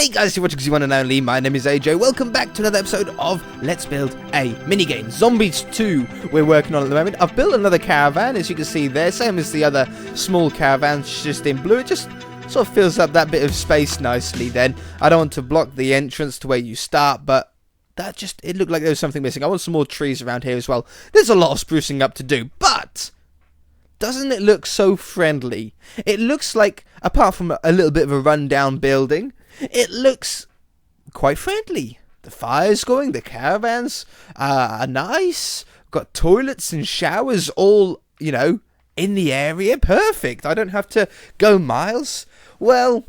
Hey guys, you're watching because you want to know. My name is AJ. Welcome back to another episode of Let's Build a Minigame. ZombieZ 2 we're working on at the moment. I've built another caravan, as you can see there. Same as the other small caravans, just in blue. It just sort of fills up that bit of space nicely then. I don't want to block the entrance to where you start, but that just, it looked like there was something missing. I want some more trees around here as well. There's a lot of sprucing up to do, but doesn't it look so friendly? It looks like, apart from a little bit of a rundown building, it looks quite friendly. The fire's going, the caravans are nice, got toilets and showers all, you know, in the area. Perfect. I don't have to go miles. Well,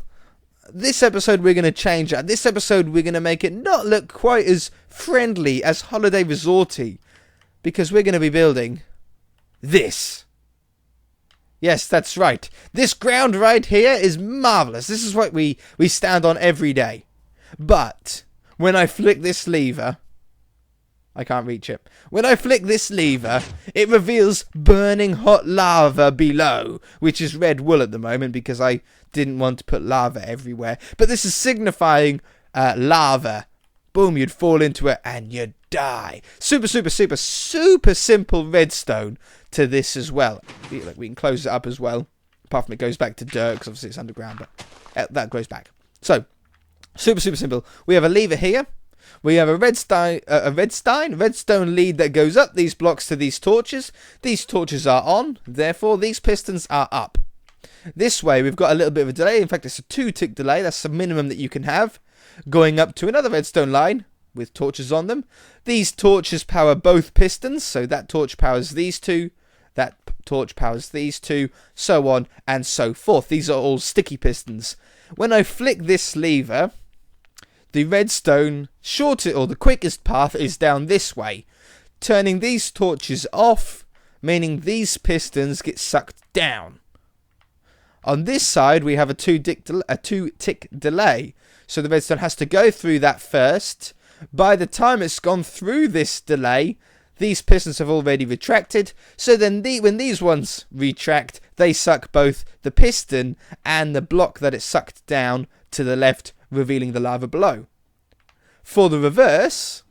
this episode we're going to change that. This episode we're going to make it not look quite as friendly, as holiday resorty, because we're going to be building this. Yes, that's right. This ground right here is marvellous. This is what we stand on every day. But when I flick this lever, I can't reach it. When I flick this lever, it reveals burning hot lava below, which is red wool at the moment because I didn't want to put lava everywhere. But this is signifying lava. Boom, you'd fall into it and you'd die. Super simple redstone to this as well. We can close it up as well. Apart from it goes back to dirt because obviously it's underground, but that goes back. So, super simple. We have a lever here. We have a redstone lead that goes up these blocks to these torches. These torches are on, therefore these pistons are up. This way we've got a little bit of a delay. In fact, it's a 2-tick delay. That's the minimum that you can have. Going up to another redstone line with torches on them. These torches power both pistons, so that torch powers these two, that torch powers these two, so on and so forth. These are all sticky pistons. When I flick this lever, the redstone the quickest path is down this way, turning these torches off, meaning these pistons get sucked down. On this side we have a 2-tick delay. So the redstone has to go through that first. By the time it's gone through this delay, these pistons have already retracted. So then when these ones retract, they suck both the piston and the block that it sucked down to the left, revealing the lava below. For the reverse,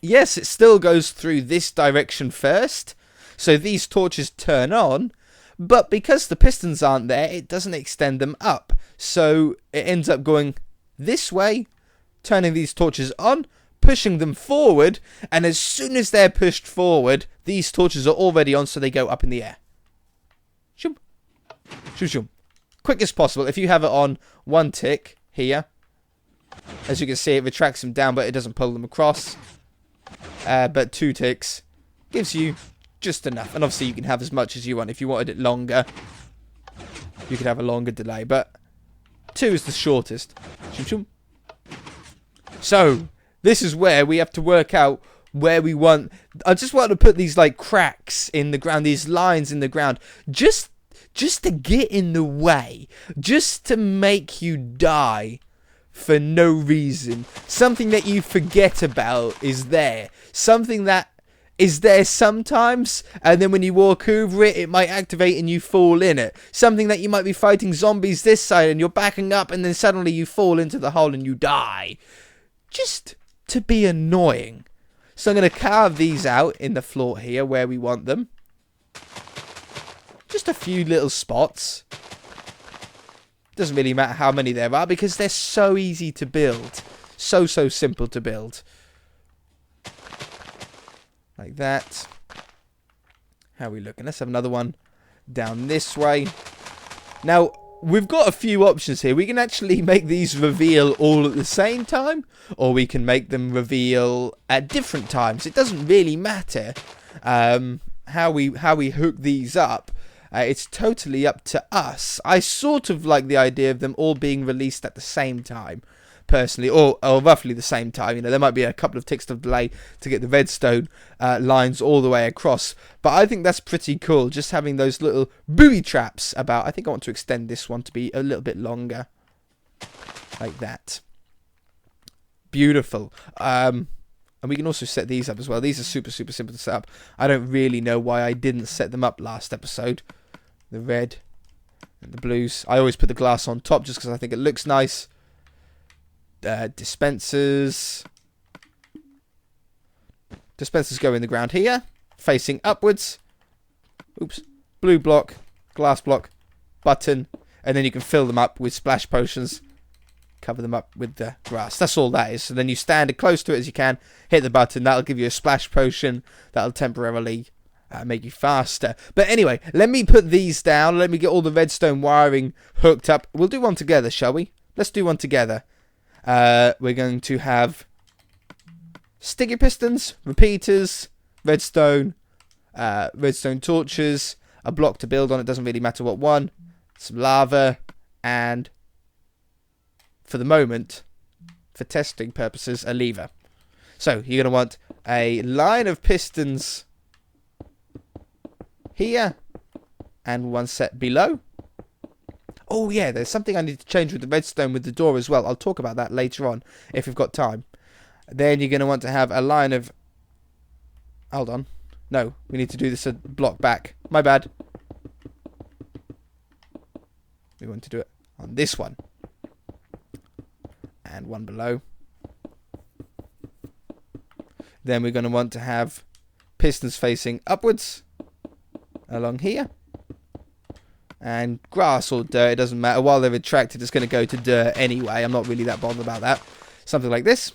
yes, it still goes through this direction first. So these torches turn on. But because the pistons aren't there, it doesn't extend them up. So it ends up going this way, turning these torches on, pushing them forward, and as soon as they're pushed forward, these torches are already on, so they go up in the air. Shoom. Shoom, shoom. Quick as possible. If you have it on 1 tick here, as you can see, it retracts them down, but it doesn't pull them across. But 2 ticks gives you just enough, and obviously you can have as much as you want. If you wanted it longer, you could have a longer delay, but 2 is the shortest. So this is where we have to work out where we want. I just want to put these like cracks in the ground, these lines in the ground, just to get in the way, just to make you die for no reason. Something that you forget about is there. Something that is there sometimes, and then when you walk over it, it might activate and you fall in it. Something that you might be fighting zombies this side and you're backing up and then suddenly you fall into the hole and you die. Just to be annoying. So I'm going to carve these out in the floor here where we want them. Just a few little spots. Doesn't really matter how many there are because they're so easy to build. So simple to build. Like that. How are we looking? Let's have another one down this way. Now, we've got a few options here. We can actually make these reveal all at the same time, or we can make them reveal at different times. It doesn't really matter how we hook these up. It's totally up to us. I sort of like the idea of them all being released at the same time, personally, or roughly the same time. You know, there might be a couple of ticks of delay to get the redstone lines all the way across, but I think that's pretty cool, just having those little booby traps about. I think I want to extend this one to be a little bit longer, like that. Beautiful. And we can also set these up as well. These are super simple to set up. I don't really know why I didn't set them up last episode. The red, And the blues. I always put the glass on top just because I think it looks nice. Dispensers. Dispensers go in the ground here, facing upwards. Oops. Blue block, glass block, button, and then you can fill them up with splash potions. Cover them up with the grass. That's all that is. So then you stand as close to it as you can, hit the button, that'll give you a splash potion, that'll temporarily make you faster. But anyway, let me put these down, let me get all the redstone wiring hooked up. We'll do one together, shall we? Let's do one together. We're going to have sticky pistons, repeaters, redstone, redstone torches, a block to build on, it doesn't really matter what one, some lava, and for the moment, for testing purposes, a lever. So you're going to want a line of pistons here and one set below. Oh yeah, there's something I need to change with the redstone with the door as well. I'll talk about that later on if we've got time. Then you're going to want to have a line of... Hold on. No, we need to do this a block back. My bad. We want to do it on this one. And one below. Then we're going to want to have pistons facing upwards. Along here. And grass or dirt, it doesn't matter. While they're retracted, it's going to go to dirt anyway. I'm not really that bothered about that. Something like this.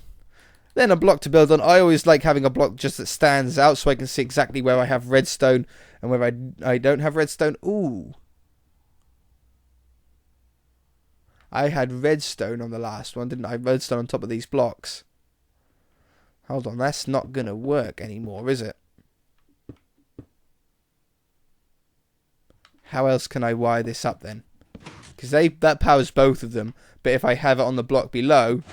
Then a block to build on. I always like having a block just that stands out so I can see exactly where I have redstone and where I don't have redstone. Ooh. I had redstone on the last one, didn't I? Redstone on top of these blocks. Hold on, that's not going to work anymore, is it? How else can I wire this up then? Because that powers both of them. But if I have it on the block below,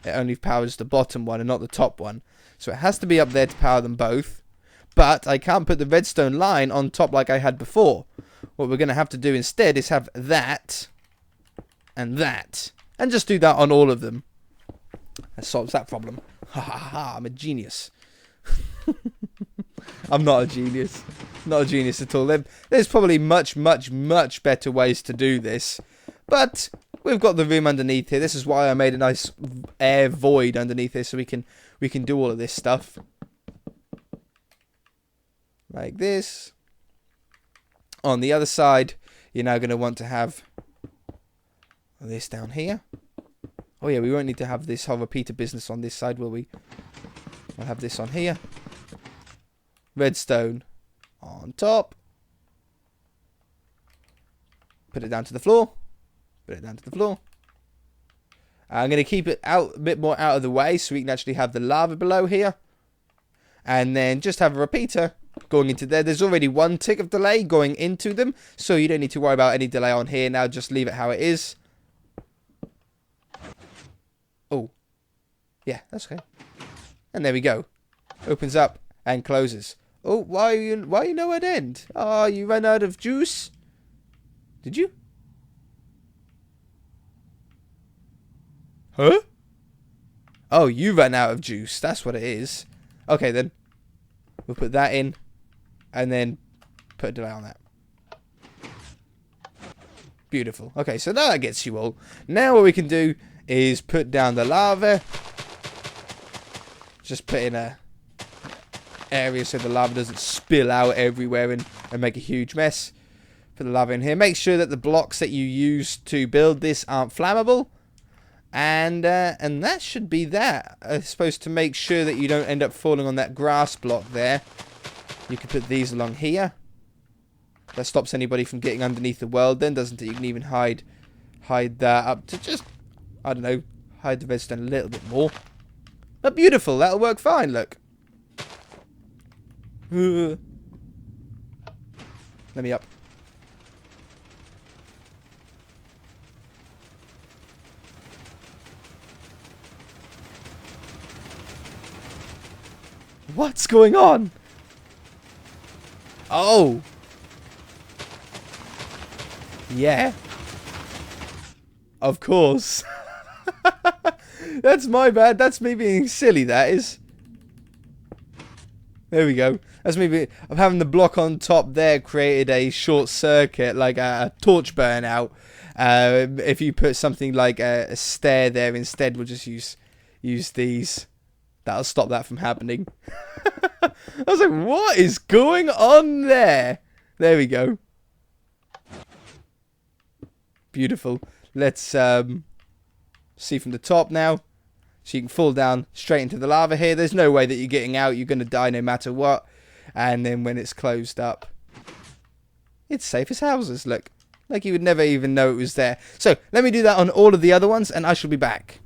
it only powers the bottom one and not the top one. So it has to be up there to power them both. But I can't put the redstone line on top like I had before. What we're going to have to do instead is have that and that. And just do that on all of them. That solves that problem. Ha ha ha, I'm a genius. I'm not a genius. Not a genius at all. There's probably much better ways to do this. But we've got the room underneath here. This is why I made a nice air void underneath here so we can do all of this stuff. Like this. On the other side, you're now going to want to have this down here. Oh yeah, we won't need to have this whole repeater business on this side, will we? We'll have this on here. Redstone on top. Put it down to the floor. Put it down to the floor. I'm going to keep it out a bit more out of the way so we can actually have the lava below here. And then just have a repeater going into there. There's already one tick of delay going into them, so you don't need to worry about any delay on here now. Just leave it how it is. Oh. Yeah, that's okay. And there we go. Opens up and closes. Oh, why you know at end? Oh, you ran out of juice? Did you? Huh? Oh, you ran out of juice. That's what it is. Okay, then. We'll put that in. And then put a delay on that. Beautiful. Okay, so now that gets you all. Now what we can do is put down the lava. Just put in a area so the lava doesn't spill out everywhere and make a huge mess. Put the lava in here. Make sure that the blocks that you use to build this aren't flammable. And that should be that. It's supposed to make sure that you don't end up falling on that grass block there. You can put these along here. That stops anybody from getting underneath the world then, doesn't it? You can even hide that up to just, I don't know, hide the redstone a little bit more. But beautiful. That'll work fine, look. Let me up. What's going on? Oh. Yeah. Of course. That's my bad. That's me being silly, that is. There we go. That's maybe of having the block on top there created a short circuit, like a torch burnout. If you put something like a stair there instead, we'll just use these. That'll stop that from happening. I was like, what is going on there? There we go. Beautiful. Let's see from the top now. So you can fall down straight into the lava here. There's no way that you're getting out. You're going to die no matter what. And then when it's closed up, it's safe as houses. Look, like you would never even know it was there. So let me do that on all of the other ones and I shall be back.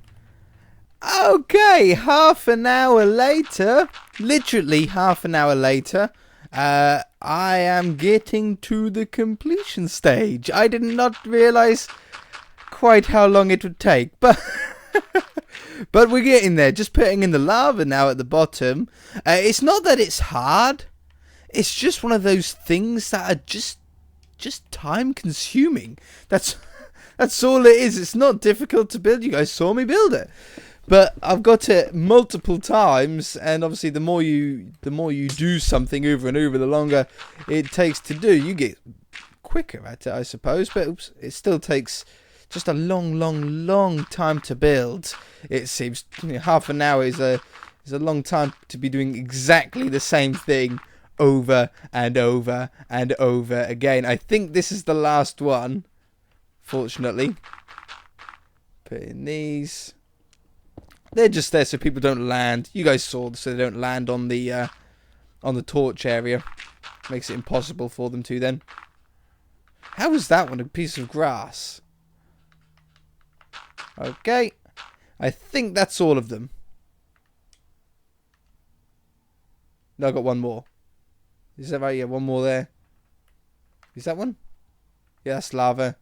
Okay, half an hour later, literally half an hour later, I am getting to the completion stage. I did not realize quite how long it would take, but but we're getting there. Just putting in the lava now at the bottom. It's not that it's hard. It's just one of those things that are just time consuming. That's all it is. It's not difficult to build. You guys saw me build it. But I've got it multiple times, and obviously the more you do something over and over, the longer it takes to do. You get quicker at it, I suppose, but oops, it still takes just a long time to build. It seems half an hour is a long time to be doing exactly the same thing over and over and over again. I think this is the last one, fortunately. Put in these. They're just there so people don't land. You guys saw, so they don't land on the torch area. Makes it impossible for them to then. How was that one a piece of grass? Okay. I think that's all of them. No, I got one more. Is that right? Yeah, one more there. Is that one? Yeah, that's lava.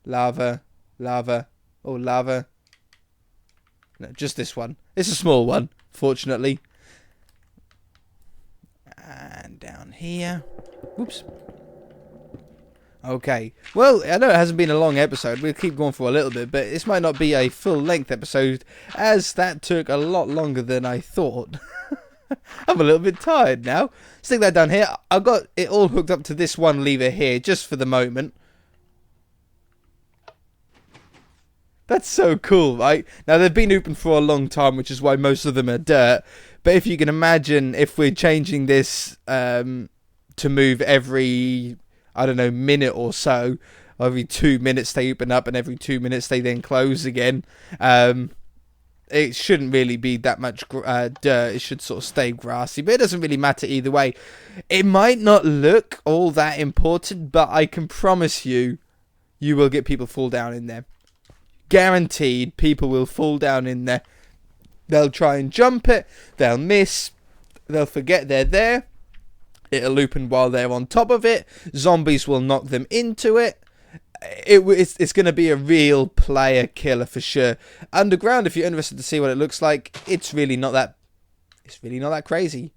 Lava. Lava. Oh, lava. No, just this one. It's a small one, fortunately. And down here. Oops. Okay. Well, I know it hasn't been a long episode. We'll keep going for a little bit, but this might not be a full-length episode, as that took a lot longer than I thought. I'm a little bit tired now. Stick that down here. I've got it all hooked up to this one lever here, just for the moment. That's so cool, right? Now, they've been open for a long time, which is why most of them are dirt. But if you can imagine, if we're changing this to move every, I don't know, minute or so, every 2 minutes they open up and every 2 minutes they then close again, it shouldn't really be that much dirt. It should sort of stay grassy, but it doesn't really matter either way. It might not look all that important, but I can promise you, you will get people fall down in there. Guaranteed, people will fall down in there. They'll try and jump it. They'll miss. They'll forget they're there. It'll open while they're on top of it. Zombies will knock them into it. It's going to be a real player killer for sure. Underground, if you're interested to see what it looks like, it's really not that crazy,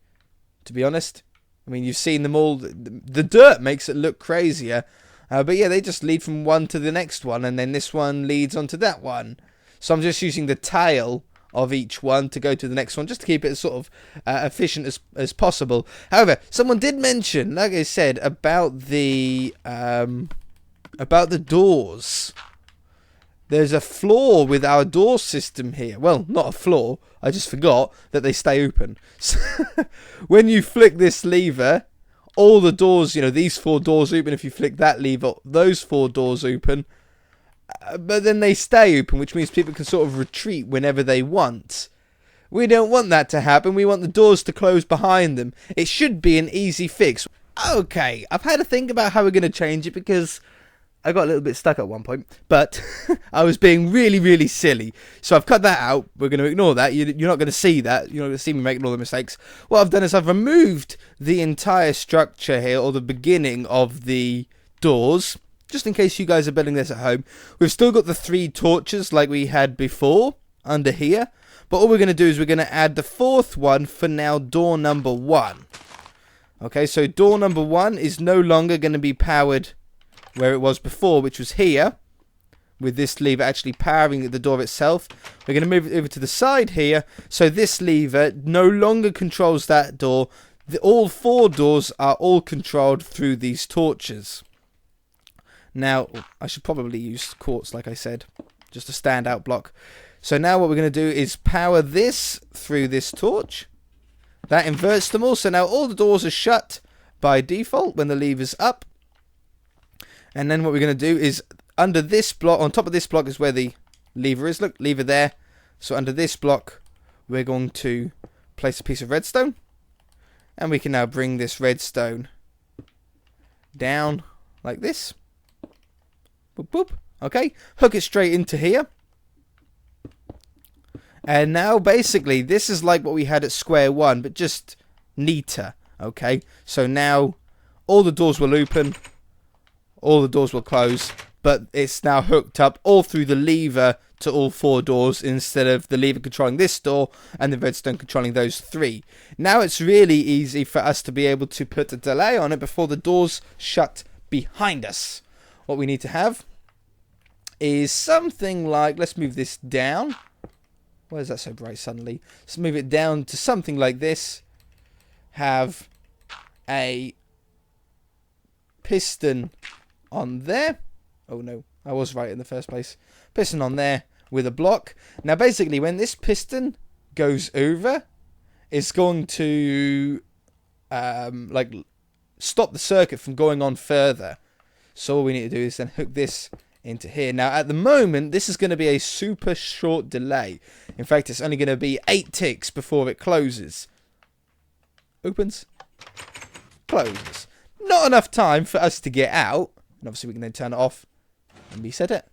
to be honest. I mean, you've seen them all. The dirt makes it look crazier. But yeah, they just lead from one to the next one, and then this one leads onto that one. So I'm just using the tail of each one to go to the next one, just to keep it as sort of efficient as possible. However, someone did mention, like I said, about the doors. There's a flaw with our door system here. Well, not a flaw. I just forgot that they stay open. So when you flick this lever, all the doors, these 4 doors open. If you flick that lever, those 4 doors open. But then they stay open, which means people can sort of retreat whenever they want. We don't want that to happen. We want the doors to close behind them. It should be an easy fix. Okay, I've had to think about how we're going to change it, because I got a little bit stuck at one point, but I was being really silly. So I've cut that out. We're going to ignore that. You're not going to see that. You're not going to see me making all the mistakes. What I've done is I've removed the entire structure here, or the beginning of the doors, just in case you guys are building this at home. We've still got the 3 torches like we had before under here, but all we're going to do is we're going to add the 4th one for now, door number 1. Okay, so door number 1 is no longer going to be powered where it was before, which was here, with this lever actually powering the door itself. We're going to move it over to the side here, so this lever no longer controls that door. all 4 doors are all controlled through these torches. Now, I should probably use quartz, like I said, just a standout block. So now what we're going to do is power this through this torch. That inverts them all. So now all the doors are shut by default when the lever's up. And then what we're going to do is under this block, on top of this block is where the lever is. Look, lever there. So under this block, we're going to place a piece of redstone. And we can now bring this redstone down like this. Boop, boop. Okay, hook it straight into here. And now basically this is like what we had at square one, but just neater. Okay, so now all the doors will open, all the doors will close, but it's now hooked up all through the lever to all 4 doors instead of the lever controlling this door and the redstone controlling those 3. Now it's really easy for us to be able to put a delay on it before the doors shut behind us. What we need to have is something like, let's move this down. Why is that so bright suddenly? Let's move it down to something like this. Have a piston on there. Oh no, I was right in the first place. Piston on there with a block. Now basically when this piston goes over, it's going to like stop the circuit from going on further. So all we need to do is then hook this into here. Now at the moment this is going to be a super short delay. In fact, it's only going to be 8 ticks before it closes. Opens, closes. Not enough time for us to get out. And obviously we can then turn it off and reset it.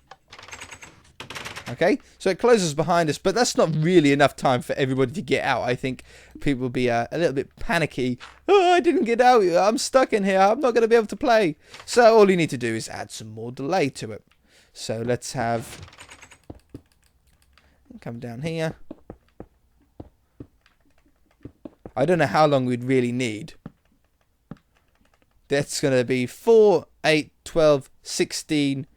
Okay, so it closes behind us, but that's not really enough time for everybody to get out. I think people will be a little bit panicky. Oh, I didn't get out. I'm stuck in here. I'm not going to be able to play. So all you need to do is add some more delay to it. So let's have, come down here. I don't know how long we'd really need. That's going to be 4, 8, 12, 16,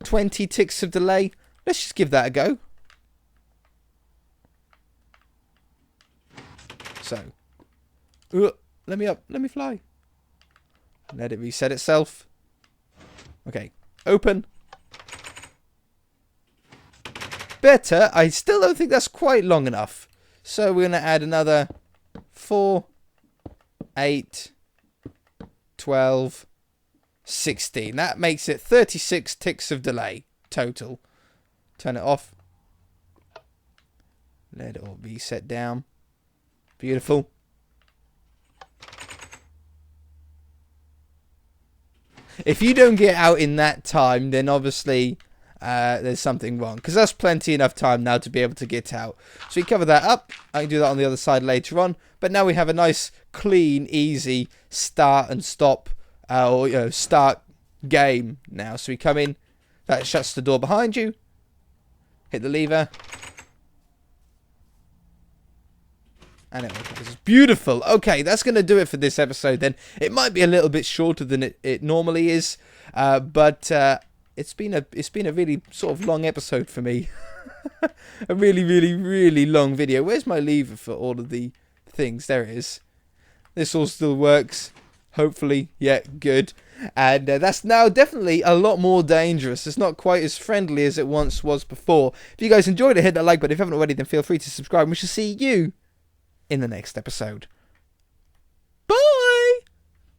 20 ticks of delay. Let's just give that a go. So, let me up, let me fly. Let it reset itself. Okay, open. Better. I still don't think that's quite long enough. So we're going to add another 4, 8, 12, 16. That makes it 36 ticks of delay total. Turn it off. Let it all reset down. Beautiful. If you don't get out in that time, then obviously there's something wrong. Because that's plenty enough time now to be able to get out. So we cover that up. I can do that on the other side later on. But now we have a nice, clean, easy start and stop. Or start game now. So we come in. That shuts the door behind you. Hit the lever. And it opens. Beautiful. Okay, that's going to do it for this episode then. It might be a little bit shorter than it normally is. But it's been a really sort of long episode for me. A really, really, really long video. Where's my lever for all of the things? There it is. This all still works. Hopefully. Yeah, good. And that's now definitely a lot more dangerous. It's not quite as friendly as it once was before. If you guys enjoyed it, hit that like button. If you haven't already, then feel free to subscribe. And we shall see you in the next episode. Bye!